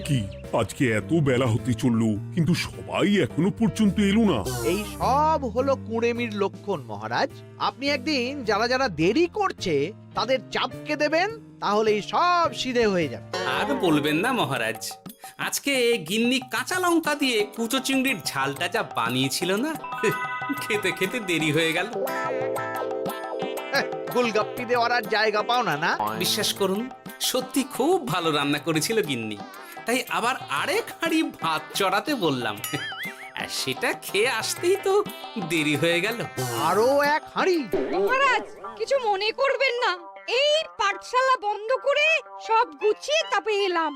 কি আজকে এত বেলা হতে চললো কিন্তু সবাই এখনো পর্যন্ত এলো না। এই সব হলো কুড়েমির লক্ষণ মহারাজ। আপনি একদিন যারা যারা দেরি করছে তাদের চাপকে দেবেন, তাহলেই সব সিধে হয়ে যাবে। আর বলবেন না মহারাজ, আজকে গিন্নি কাঁচা লঙ্কা দিয়ে কুচো চিংড়ির ঝালটা যা বানিয়েছিল না, খেতে খেতে দেরি হয়ে গেল। গোলগাপ্পি দেওয়ার আর জায়গা পাও না না? বিশ্বাস করুন, সত্যি খুব ভালো রান্না করেছিল গিন্নি, তাই আবার আরেক হাঁড়ি ভাত চড়াতে বললাম। আর সেটা খেয়ে আসতেই তো দেরি হয়ে গেল। আরো এক হাঁড়ি? মহারাজ কিছু মনে করবেন না, এই পাঠশালা বন্ধ করে সব গুছিয়ে তাপে এলাম।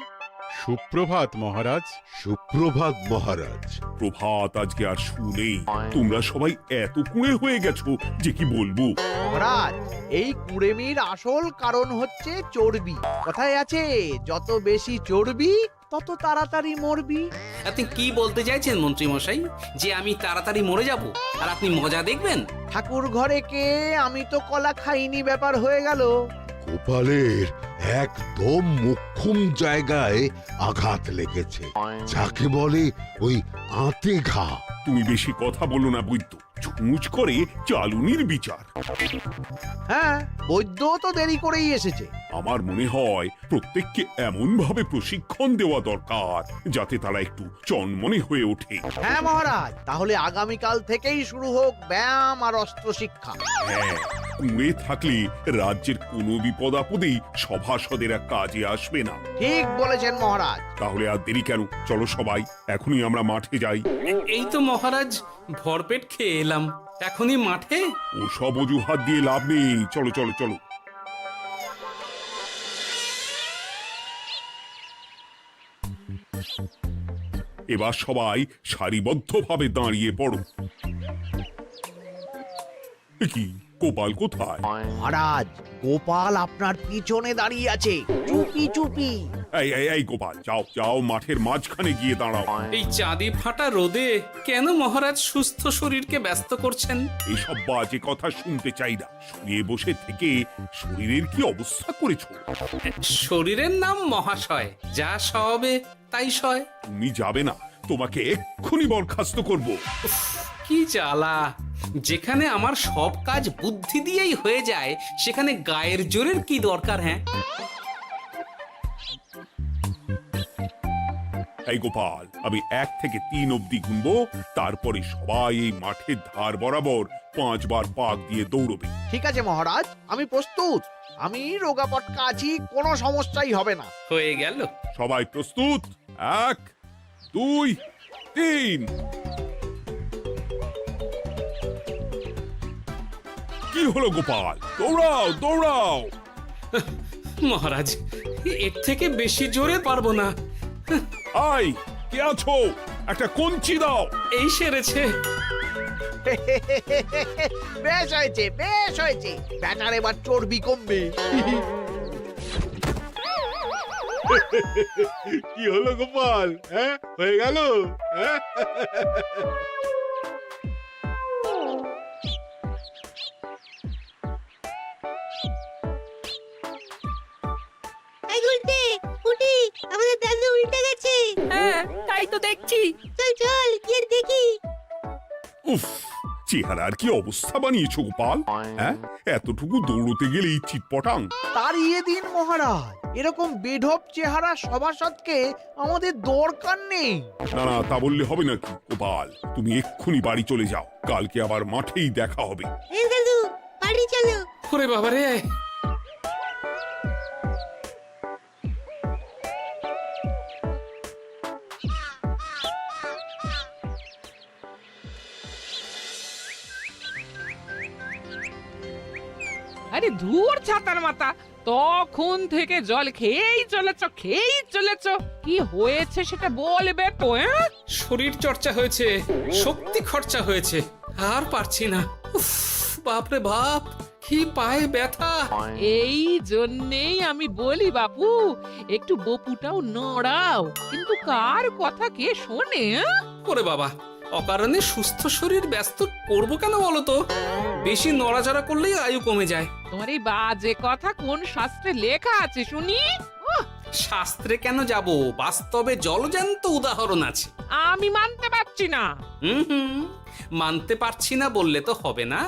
সুপ্রভাত মহারাজ। সুপ্রভাত মহারাজ। প্রভাত আজকে আর শুনেই তোমরা সবাই এত কুঁড়ে হয়ে গেছো যে কি বলবো। মহারাজ, এই কুড়েমির আসল কারণ হচ্ছে চর্বি। কথায় আছে, যত বেশি চর্বি তত তাড়াতাড়ি মরবি। আপনি কি বলতে চাইছেন মন্ত্রী মশাই, যে আমি তাড়াতাড়ি মরে যাব আর আপনি মজা দেখবেন? ঠাকুর ঘরে কে, আমি তো কলা খাইনি ব্যাপার হয়ে গেল। গোপালের একদম মোক্ষম জায়গায় আঘাত লেগেছে, যাকে বলে ওই আঁতে ঘা। তুমি বেশি কথা বলো না বৈদ্য, ছুঁচ করে চালুনির বিচার। হ্যাঁ, বৈদ্য তো দেরি করেই এসেছে। আমার মনে হয় প্রত্যেককে এমন ভাবে প্রশিক্ষণ দেওয়া দরকার যাতে তারা একটু চনমনে হয়ে ওঠে। হ্যাঁ মহারাজ, তাহলে আগামীকাল থেকেই শুরু হোক ব্যায়াম আর অস্ত্র শিক্ষা। হ্যাঁ, কুঁড়ে থাকলে রাজ্যের কোনো বিপদ আপদেই সভাসদেরা কাজে আসবে না। ঠিক বলেছেন মহারাজ। তাহলে আর দেরি কেন, চলো সবাই এখনই আমরা মাঠে যাই। এই তো মহারাজ ভরপেট খেয়ে এলাম, এখনই মাঠে? ওসব অজুহাত দিয়ে লাভ নেই, চলো চলো চলো। এবার সবাই সারিবদ্ধভাবে দাঁড়িয়ে পড়ো। কি গোপাল কোথায়? মহারাজ, গোপাল আপনার পিছনে দাঁড়িয়ে আছে, চুপি চুপি। এই এই এই গোপাল, যাও যাও মাঠের মাঝখানে গিয়ে দাঁড়াও। এই চাঁদি ফাটা রোদে কেন মহারাজ সুস্থ শরীরকে ব্যস্ত করছেন? এইসব বাজে কথা শুনতে চাই না। শুয়ে বসে থেকে শরীরের কি অবস্থা করেছো? শরীরের নাম মহাশয়, যা সবে তাই সয়। তুমি যাবে না, তোমাকে এক্ষুনি বরখাস্ত করব। কি জ্বালা! যেখানে আমার সব কাজ বুদ্ধি দিয়েই হয়ে যায়, সেখানে গায়ের জোরের কি দরকার? হ্যাঁ, এই গোপাল, আমি 1 থেকে 3 অব্দি গুনবো, তারপরে সবাই এই মাঠের ধার বরাবর 5 বার পাক দিয়ে দৌড়বে। ঠিক আছে মহারাজ, আমি প্রস্তুত। আমি রোগা পটকা আছি, কোনো সমস্যাই হবে না। হয়ে গেল। সবাই প্রস্তুত? 1 2 3। কি হলো গোপাল, দৌড়াও দৌড়াও। মহারাজ, এর থেকে বেশি জোরে পারবো না। আই, কে আছো? একটা কঞ্চি দাও। এই সেরেছে। বেশ হয়েছে, বেশ হয়েছে। ব্যাটার এবার চর্বি কমবে। কি হলো গোপাল, হ্যাঁ হয়ে গেল? হ্যাঁ? এই উল্টে উঠি, আমাদের দাদু উল্টে গেছে। হ্যাঁ, তাই তো দেখছি। চল চল গিয়ে দেখি। উফ, চেহারার কি অবস্থা বানিয়েছো গোপাল, হ্যাঁ? এতটুকু দৌড়তে গেলেই চিটপটাং। তাড়িয়ে দিন মহারাজ, এরকম বেঢপ চেহারা সভাসদকে আমাদের দরকার নেই। না না, তা বললে হবে নাকি গোপাল? তুমি এক্ষুনি বাড়ি চলে যাও, কালকে আবার মাঠেই দেখা হবে। এই দাদু বাড়ি চলো। ওরে বাবারে! আরে ধুর ছাতার মাথা, তখন থেকে জল খেয়েই চলেছ। কি হয়েছে সেটা বলবে তো? শরীর চর্চা হয়েছে, শক্তি খরচা হয়েছে, আর পারছি না। উফ, বাপরে বাপ, কি পায়ে ব্যথা! এই জন্যেই আমি বলি বাপু, একটু বপুটাও নড়াও, কিন্তু কার কথা কে শোনে? ওরে বাবা, অকারণে সুস্থ শরীর ব্যস্ত করব কেন বলো তো? বেশি নড়াচড়া করলেই আয়ু কমে যায়। তোমার এই বাজে কথা কোন শাস্ত্রে লেখা আছে শুনি? শাস্ত্রে কেন যাব, বাস্তবে জলজ্যান্ত উদাহরণ আছে। আমি মানতে পারছি না। হুম, মানতে পারছি না বললে তো হবে না,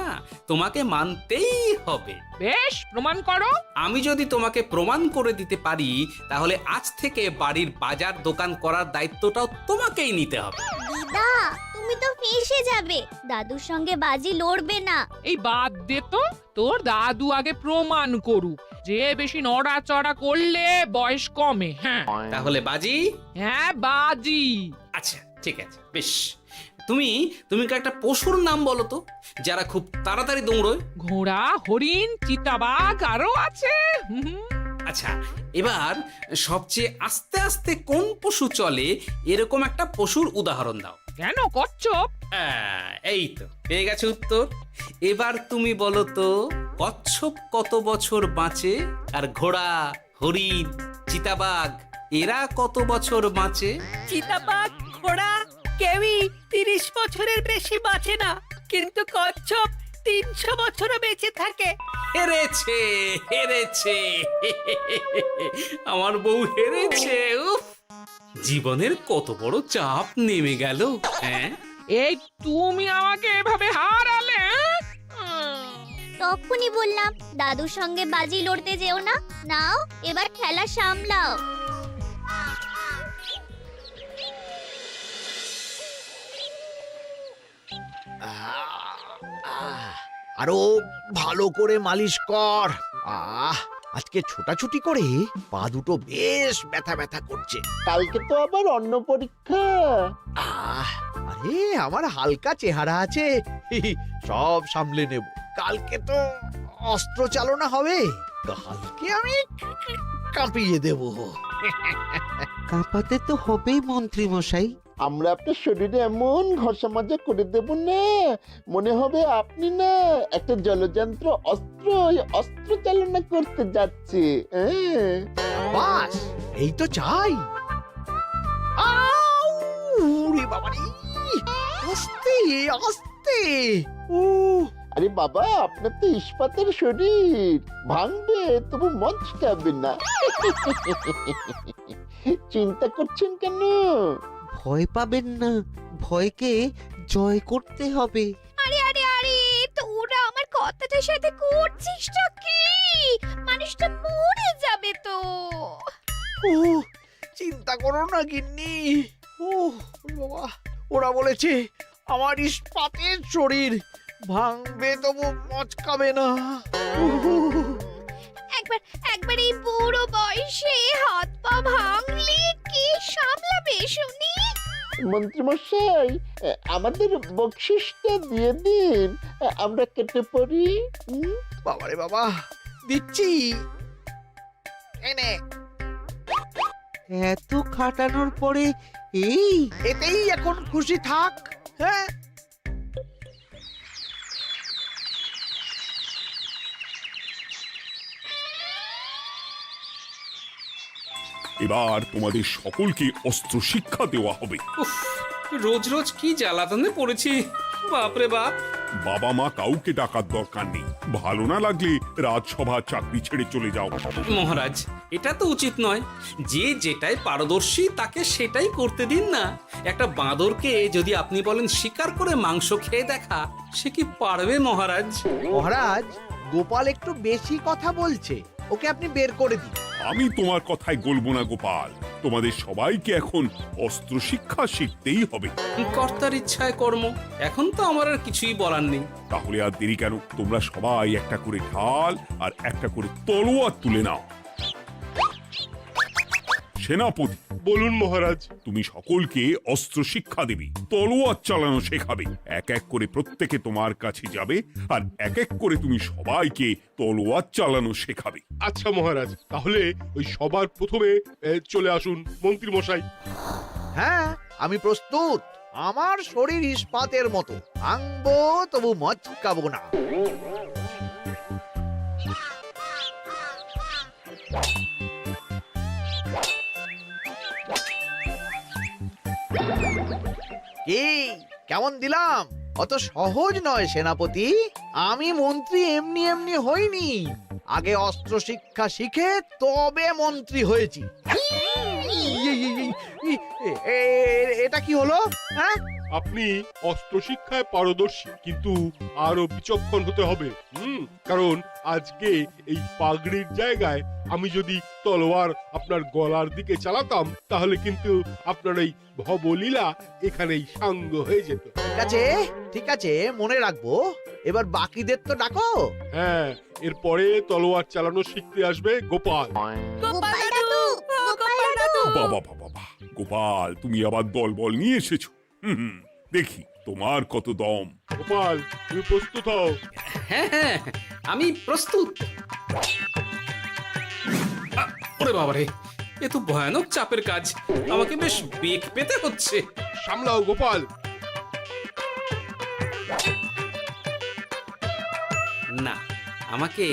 তোমাকে মানতেই হবে। বেশ, প্রমাণ করো। আমি যদি তোমাকে প্রমাণ করে দিতে পারি, তাহলে আজ থেকে বাড়ির বাজার দোকান করার দায়িত্বটাও তোমাকেই নিতে হবে। দিদা, তুমি তো ফেঁসে যাবে, দাদুর সঙ্গে বাজি লড়বে না। এই বাদ দে তো, তোর দাদু আগে প্রমাণ করুক যে বেশি নড়াচড়া করলে বয়স কমে। হ্যাঁ তাহলে বাজি? হ্যাঁ, বাজি। আচ্ছা ঠিক আছে, বেশ। তুমি তুমি একটা পশুর নাম বলো তো, যারা খুব তাড়াতাড়ি দৌড়য়। ঘোড়া, হরিণ, চিতাবাঘ আরো আছে। আচ্ছা, এবার সবচেয়ে আস্তে আস্তে কোন পশু চলে, এরকম একটা পশুর উদাহরণ দাও। কেন, কচ্ছপ? এই তো পেয়ে গেছে উত্তর। এবার তুমি বলো তো, কচ্ছপ কত বছর বাঁচে, আর ঘোড়া, হরিণ, চিতাবাঘ এরা কত বছর বাঁচে? চিতাবাঘ, ঘোড়া কেউই 30 বছরের বেশি বাঁচে না, কিন্তু কচ্ছপ 300 বছরও বেঁচে থাকে। হেরেছে, হেরেছে, আমার বউ হেরেছে। উফ, জীবনের কত বড় চাপ নেমে গেল। হ্যাঁ, এই তুমি আমাকে এভাবে হারালে। তখনই বললাম দাদুর সঙ্গে বাজি লড়তে যেও না। নাও এবার খেলা সামলাও। আরো ভালো করে মালিশ কর। আজকে ছোটাছুটি করে পা দুটো বেশ ব্যথা ব্যথা করছে। কালকে তো আবার অন্য পরীক্ষা। আরে আমার হালকা চেহারা আছে, সব সামলে নেব। কালকে তো অস্ত্র চালনা হবে, কালকে আমি কাঁপিয়ে দেব। কাঁপাতে তো হবেই মন্ত্রী মশাই। আমরা আপনার শরীরে এমন ঘষা মাজা করে দেব না, মনে হবে আপনি না একটা জলযন্ত্র অস্ত্র চালনা করতে যাচ্ছে। বাস এই তো চাই। বাবারি, আস্তে আস্তে। আরে বাবা, আপনার তো ইস্পাতের শরীর, ভাঙবে তবু মচকাবে না। চিন্তা করছেন কেন? ভয় পাবেন না, ভয়কে জয় করতে হবে। আরে আরে আরে, তোরা আমার কথাটার সাথে করছিসটা কি? মানুষটা মরে যাবে তো। চিন্তা করো না গিন্নি। বাবা, ওরা বলেছে আমার ইস্পাতের শরীর, ভাঙবে তবু মচকাবে না। একবার এই বুড়ো বয়সে হাত পা ভাঙলে কি সামলাবে শুনি? মন্ত্রী মশাই, আমাদের বকশিসটা দিয়ে দিন, আমরা কেটে পড়ি। বাবারে বাবা, দিচ্ছি। এনে এত খাটানোর পরে এতেই এখন খুশি থাক। হ্যাঁ, এবার তোমাদের সকলকে অস্ত্র শিক্ষা দেওয়া হবে। উফ, রোজ রোজ কি জ্বালাতনে পড়েছি, বাপরে বাপ। বাবা মা কাউকে ডাকার দরকার নেই, ভালো না লাগলে রাজসভা চাকরি ছেড়ে চলে যাও। মহারাজ, এটা তো উচিত নয়। যে যেটাই পারদর্শী তাকে সেটাই করতে দিন না। একটা বাঁদরকে যদি আপনি বলেন শিকার করে মাংস খেয়ে দেখা, সে কি পারবে মহারাজ? মহারাজ, গোপাল একটু বেশি কথা বলছে, ওকে আপনি বের করে দিন। আমি তোমার কথায় গলবো না গোপাল, তোমাদের সবাইকে এখন অস্ত্র শিক্ষা শিখতেই হবে। কর্তার ইচ্ছায় কর্ম, এখন তো আমার আর কিছুই বলার নেই। তাহলে আর দেরি কেন, তোমরা সবাই একটা করে ঢাল আর একটা করে তলোয়ার তুলে নাও। সেনাপতি, বলুন মহারাজ। তুমি সকলকে অস্ত্র শিক্ষা দেবে, তলোয়ার চালানো শেখাবে। এক এক করে প্রত্যেকে তোমার কাছে যাবে আর এক এক করে তুমি সবাইকে তলোয়ার চালানো শেখাবে। আচ্ছা মহারাজ, তাহলে ওই সবার প্রথমে চলে আসুন মন্ত্রী মশাই। হ্যাঁ, আমি প্রস্তুত। আমার শরীর ইস্পাতের মতো, ভাঙবো তবু মচকাবো না। কি কেমন দিলাম? অত সহজ নয় সেনাপতি। আমি মন্ত্রী এমনি এমনি হইনি, আগে অস্ত্র শিক্ষা শিখে তবে মন্ত্রী হয়েছি। এটা কি হলো? হ্যাঁ, আপনি অস্ত্র শিক্ষায় পারদর্শী, কিন্তু আরো বিচক্ষণ হতে হবে। কারণ আজকে এই পাগড়ির জায়গায় আমি যদি তলোয়ার আপনার গলার দিকে চালাতাম, তাহলে কিন্তু আপনার এই ভবলীলা এখানেই সাঙ্গ হয়ে যেত। ঠিক আছে, ঠিক আছে, মনে রাখবো। এবার বাকিদের তো ডাকো। হ্যাঁ, এরপরে তলোয়ার চালানো শিখতে আসবে গোপাল। গোপাল দাদু, গোপাল দাদু। বাবা বাবা বাবা, গোপাল তুমি আবার দল বল নিয়ে এসেছো। দেখি তোমার কত দম। গোপাল, তুমি প্রস্তুত হও। হ্যাঁ হ্যাঁ, আমি প্রস্তুত। ওরে বাবারে, এ তো ভয়ানক চাপের কাজ, আমাকে বেশ বেগ পেতে হচ্ছে। সামলাও গোপাল। না, আমাকে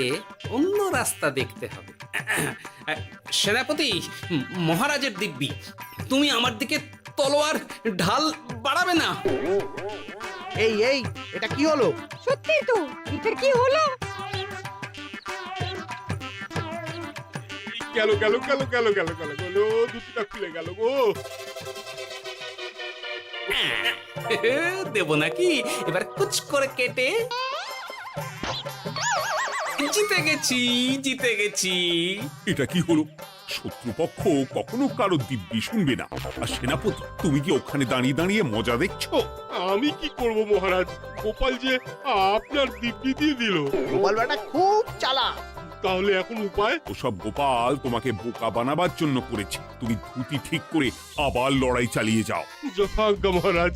অন্য রাস্তা দেখতে হবে। সেনাপতি, মহারাজের দিব্যি, তুমি আমার দিকে তলোয়ার ঢাল বাড়াবে না। এই এটা কি হলো? সত্যি তো, এটা কি হলো? গেল গেল গেল গেল গেল গেল গেল, দুটিটা খুলে গেল গো। দেব নাকি এবার কুচ করে কেটে? জিতে গেছি, জিতে গেছি। এটা কি হলো? শত্রুপক্ষ কখনো কারো দিব্যি শুনবে না। আর সেনাপতি, তুমি কি ওখানে দাঁড়িয়ে দাঁড়িয়ে মজা দেখছো? আমি কি করব মহারাজ, গোপাল যে আপনার দিব্যি দিয়ে দিল। গোপাল বেটা খুব চালাক। তাহলে এখন উপায়? ওসব গোপাল তোমাকে বোকা বানাবার জন্য করেছে। তুমি ধুতি ঠিক করে আবার লড়াই চালিয়ে যাও। যথাজ্ঞা মহারাজ।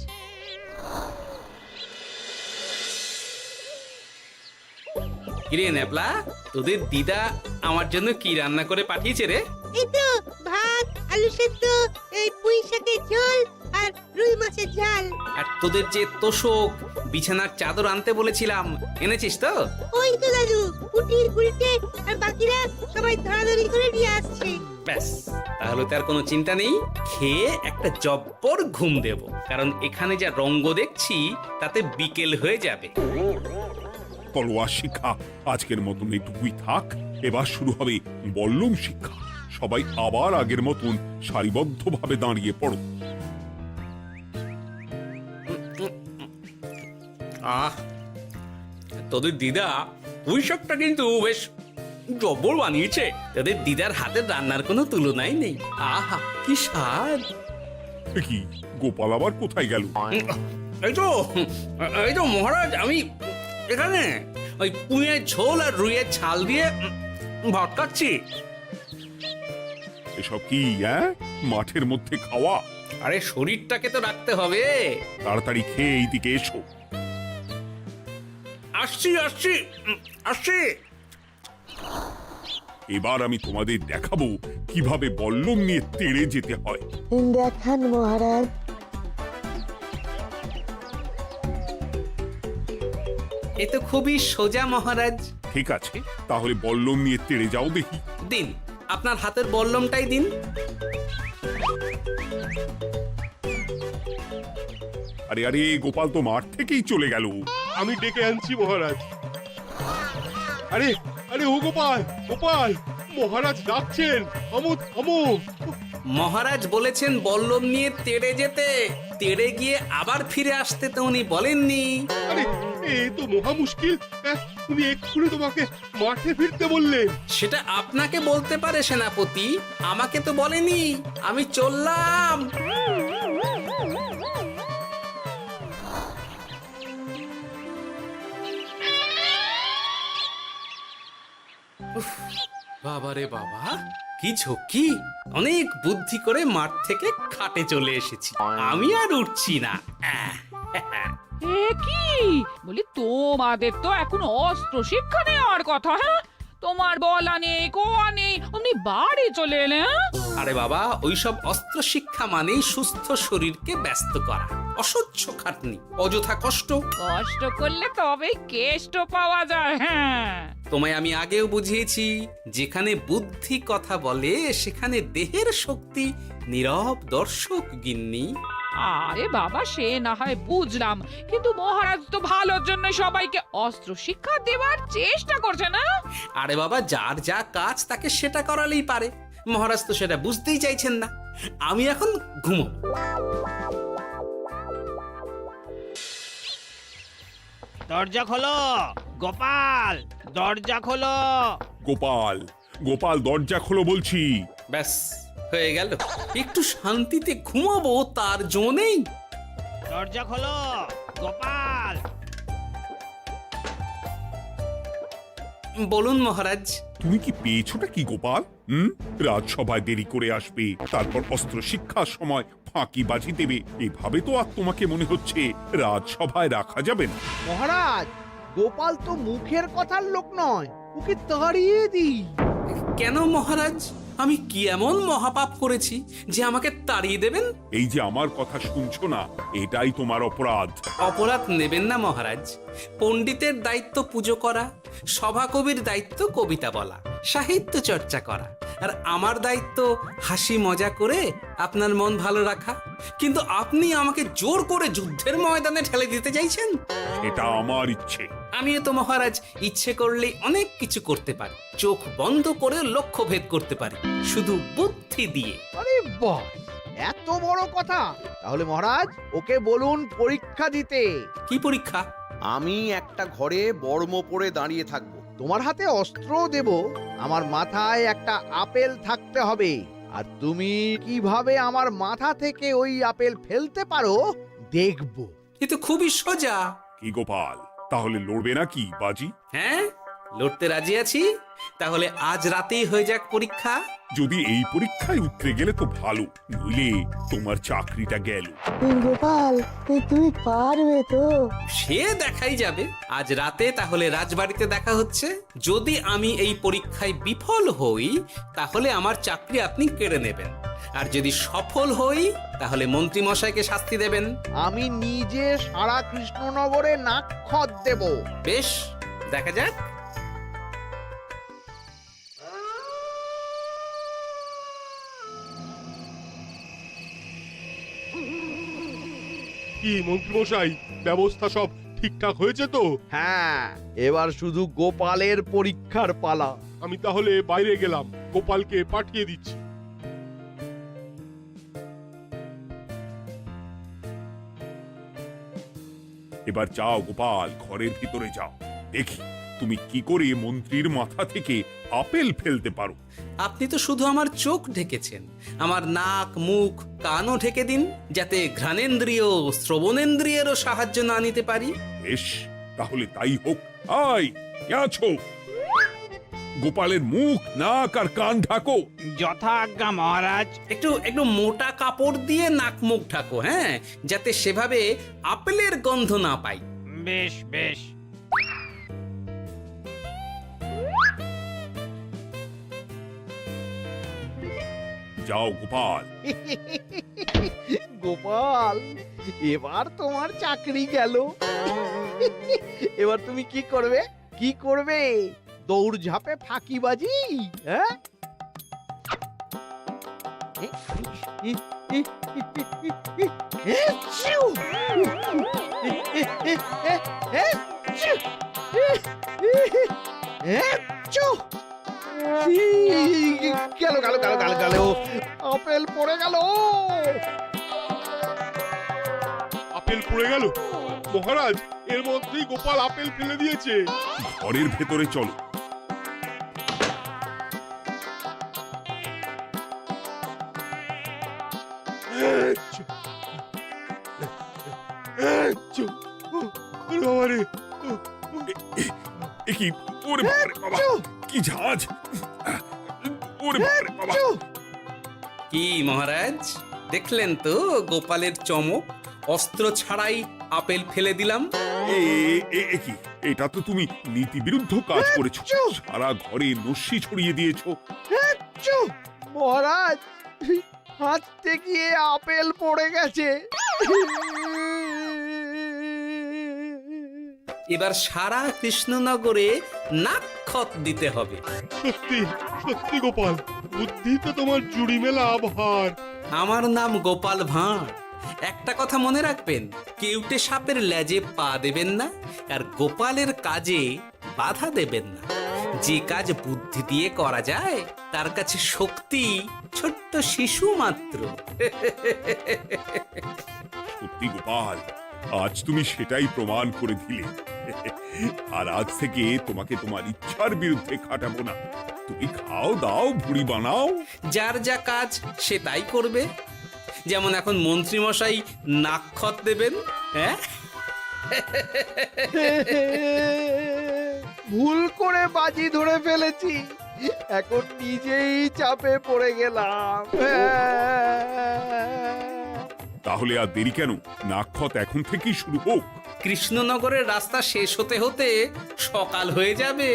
কিরে নেপলা, তোদের দিদা আমার জন্য কি রান্না করে পাঠিয়েছে রে? এই তো ভাত, আলু সেদ্ধ, এই পুঁই শাকের ঝোল আর রুই মাছের ঝাল। আর তোদের যে তোষক, বিছানার চাদর আনতে বলেছিলাম, এনেছিস তো? ওই তো দাদু, কুটির গুলটে আর বাকিরা সবাই ধরাধরি করে নিয়ে আসছে। ব্যাস, তাহলে তার কোনো চিন্তা নেই। খেয়ে একটা জব্বর ঘুম দেব, কারণ এখানে যা রঙ্গ দেখছি তাতে বিকেল হয়ে যাবে। তলোয়ার শিক্ষা আজকের মতন এইটুকুই থাক। এবার শুরু হবে বল্লম শিক্ষা। সবাই আবার আগের মতন সারিবদ্ধভাবে দাঁড়িয়ে পড়ো। আহ, তোদের দিদা পুঁই শাকটা কিন্তু বেশ জব্বর বানিয়েছে। তোদের দিদার হাতের রান্নার কোনো তুলনাই নেই। আহা, কি স্বাদ! এ কি, গোপাল আবার কোথায় গেল? এই তো মহারাজ, আমি এখানে ওই পুঁইয়ের ঝোল আর রুইয়ের ছাল দিয়ে ভাত খাচ্ছি। এসব কি মাঠের মধ্যে খাওয়া? আরে শরীরটাকে তো রাখতে হবে। তাড়াতাড়ি খেয়ে এইদিকে এসো। আসছি আসছি আসছি। এবার আমি তোমাদের দেখাবো কিভাবে বল্লম নিয়ে তেড়ে যেতে হয়। দেখান মহারাজ। এ তো খুবই সোজা মহারাজ। ঠিক আছে, তাহলে বল্লম নিয়ে তেড়ে যাও দেখি। দিন, আপনার হাতের বল্লমটাই দিন। আরে আরে, গোপাল তো মাঠ থেকেই চলে গেল। আমি ডেকে আনছি মহারাজ। আরে আরে, ও গোপাল, গোপাল, মহারাজ ডাকছেন। থামো থামো। মহারাজ বলেছেন বল্লম নিয়ে তেড়ে যেতে। তেড়ে গিয়ে আবার ফিরে আসতে তো উনি বলেননি। আরে, এ তো মহা মুশকিল। উনি এক্ষুনি তোমাকে মাঠে ফিরতে বললেন। সেটা আপনাকে বলতে পারে সেনাপতি, আমাকে তো বলেনি। আমি চললাম। বাবা রে বাবা, কি ঝক্কি! অনেক বুদ্ধি করে মাঠ থেকে খাটে চলে এসেছি। আমি আর উঠছি না। এ কি বলি, তোমাদের তো এখন অস্ত্র শিক্ষা নেওয়ার কথা। হ্যাঁ, তোমার বলা নেই, কোয়া নেই, অমনি বাড়ি চলে এলে। আরে বাবা, ওইসব অস্ত্র শিক্ষা মানেই সুস্থ শরীরকে ব্যস্ত করা, অসহ্য খাটনি, অযথা কষ্ট। কষ্ট করলে তবেই কেষ্ট পাওয়া যায়। হ্যাঁ, তোমায় আমি আগেও বুঝিয়েছি, যেখানে বুদ্ধি কথা বলে সেখানে দেহের শক্তি নীরব দর্শক গিন্নি। আরে বাবা, সে না হয় বুঝলাম, কিন্তু মহারাজ তো ভালোর জন্য সবাইকে অস্ত্র শিক্ষা দেওয়ার চেষ্টা করছে না। আরে বাবা, যার যা কাজ তাকে সেটা করালেই পারে। মহারাজ তো সেটা বুঝতেই চাইছেন না। আমি এখন ঘুমো। দরজা খোলো গোপাল, দরজা খোলো। গোপাল, গোপাল দরজা খোলো বলছি। ব্যাস হয়ে গেল, একটু শান্তিতে ঘুমাবো তার জো নেই। দরজা খোলো গোপাল। বলুন মহারাজ। তুমি কি পেয়েছোটা কি গোপাল? রাজসভায় দেরি করে আসবে, তারপর অস্ত্র শিক্ষার সময় ফাঁকিবাজি দেবে, এভাবে তো আর তোমাকে মনে হচ্ছে রাজসভায় রাখা যাবে না। মহারাজ, গোপাল তো মুখের কথার লোক নয়, ওকে তাড়িয়ে দিই। কেন মহারাজ? আমি কি এমন মহাপাপ করেছি যে আমাকে তাড়িয়ে দেবেন? এই যে আমার কথা শুনছো না, এটাই তোমার অপরাধ। অপরাধ নেবেন না মহারাজ। পণ্ডিতের দায়িত্ব পুজো করা, সভাকবির দায়িত্ব কবিতা বলা, সাহিত্য চর্চা করা, আর আমার দায়িত্ব হাসি মজা করে আপনার মন ভালো রাখা। কিন্তু আপনি আমাকে জোর করে যুদ্ধের ময়দানে ঠেলে দিতে চাইছেন। এটা আমার ইচ্ছে। আমিও তো মহারাজ ইচ্ছে করলেই অনেক কিছু করতে পারি। চোখ বন্ধ করে লক্ষ্য ভেদ করতে পারি, শুধু বুদ্ধি দিয়ে। আরে বাহ, এত বড় কথা! তাহলে মহারাজ, ওকে বলুন পরীক্ষা দিতে। কি পরীক্ষা? আমি একটা ঘরে বর্ম পরে দাঁড়িয়ে থাকবো, তোমার হাতে অস্ত্র দেব, আমার মাথায় একটা আপেল থাকতে হবে, আর তুমি কিভাবে আমার মাথা থেকে ওই আপেল ফেলতে পারো দেখবো। এ তো খুবই সোজা। কি গোপাল, তাহলে লড়বে নাকি বাজি? হ্যাঁ, লড়তে রাজি আছি। তাহলে আজ রাতেই হয়ে যাক পরীক্ষা। যদি এই পরীক্ষায় উতরে গেলে তো ভালো, নইলে তোমার চাকরিটা গেল। গোপাল, তুমি পারবে তো? সে দেখাই যাবে। আজ রাতে তাহলে রাজবাড়িতে দেখা হচ্ছে। যদি আমি এই পরীক্ষায় বিফল হই, তাহলে আমার চাকরি আপনি কেড়ে নেবেন, আর যদি সফল হই তাহলে মন্ত্রী মশাইকে শাস্তি দেবেন। আমি নিজে সারা কৃষ্ণনগরে নাক্ষত দেব। বেশ, দেখা যাক। কি মন্ত্রীমশাই, ব্যবস্থা সব ঠিকঠাক হয়েছে তো? হ্যাঁ, এবার শুধু গোপালের পরীক্ষার পালা। আমি তাহলে বাইরে গেলাম, গোপালকে পাঠিয়ে দিচ্ছি। এবার যাও গোপাল, ঘরের ভিতরে যাও, দেখি তুমি কি করে মন্ত্রীর মাথা থেকে আপেল ফেলতে পারো। আপনি তো শুধু আমার চোখ ঢেকেছেন, আমার নাক, মুখ, কানও ঢেকে দিন, যাতে ঘ্রাণেন্দ্রিয়, শ্রবণেন্দ্রিয়েরও সাহায্য না নিতে পারি। বেশ, তাহলে তাই হোক। আয়, কে আছো? গোপালের মুখ, নাক আর কান ঢাকো। যথা আজ্ঞা মহারাজ। একটু মোটা কাপড় দিয়ে নাক মুখ ঢাকো, হ্যাঁ, যাতে সেভাবে আপেলের গন্ধ না পাই। বেশ বেশ। যাও গোপাল। গোপাল, এবার তোমার চাকরি গেল। এবার তুমি কি করবে? কি করবে? দৌড় ঝাঁপে ফাঁকিবাজি? হ্যাঁ? গেল গেল গেল গেল গেল, আপেল পড়ে গেল। আপেল পড়ে গেল? মহারাজ, এর মধ্যেই গোপাল আপেল ফেলে দিয়েছে। ঘরের ভেতরে চলো। কি ওরে বাবারে বাবা, কি ঝাঁজ! ওরে বাবারে বাবা। কি মহারাজ, দেখলেন তো গোপালের চমক? অস্ত্র ছাড়াই আপেল ফেলে দিলাম। কি, এটা তো তুমি নীতি বিরুদ্ধ কাজ করেছো। সারা ঘরে নস্যি ছড়িয়ে দিয়েছো। মহারাজ, হাঁটতে গিয়ে আপেল পড়ে গেছে। এবার সারা কৃষ্ণনগরে নাক্ষত দিতে হবে। সত্যি সত্যি গোপাল, বুদ্ধি তো তোমার জুড়ি মেলা আভার। আমার নাম গোপাল ভাঁড়। একটা কথা মনে রাখবেন, কেউটে সাপের লেজে পা দেবেন না, আর গোপালের কাজে বাধা দেবেন না। যে কাজ বুদ্ধি দিয়ে করা যায় তার কাছে শক্তি ছোট্ট শিশু মাত্র। সত্যি গোপাল, আজ তুমি সেটাই প্রমাণ করে দিলে। আর আজ থেকে তোমাকে তোমার ইচ্ছার বিরুদ্ধে খাটাবো না। তুমি খাও দাও, ভুড়ি বানাও। যার যা কাজ সে তাই করবে। যেমন এখন মন্ত্রী মশাই নাক্ষত দেবেন। হ্যাঁ, ভুল করে বাজি ধরে ফেলেছি, এখন নিজেই চাপে পড়ে গেলাম। তাহলে আর দেরি কেন? নাক্ষত এখন থেকেই শুরু হোক। কৃষ্ণনগরের রাস্তা শেষ হতে হতে সকাল হয়ে যাবে।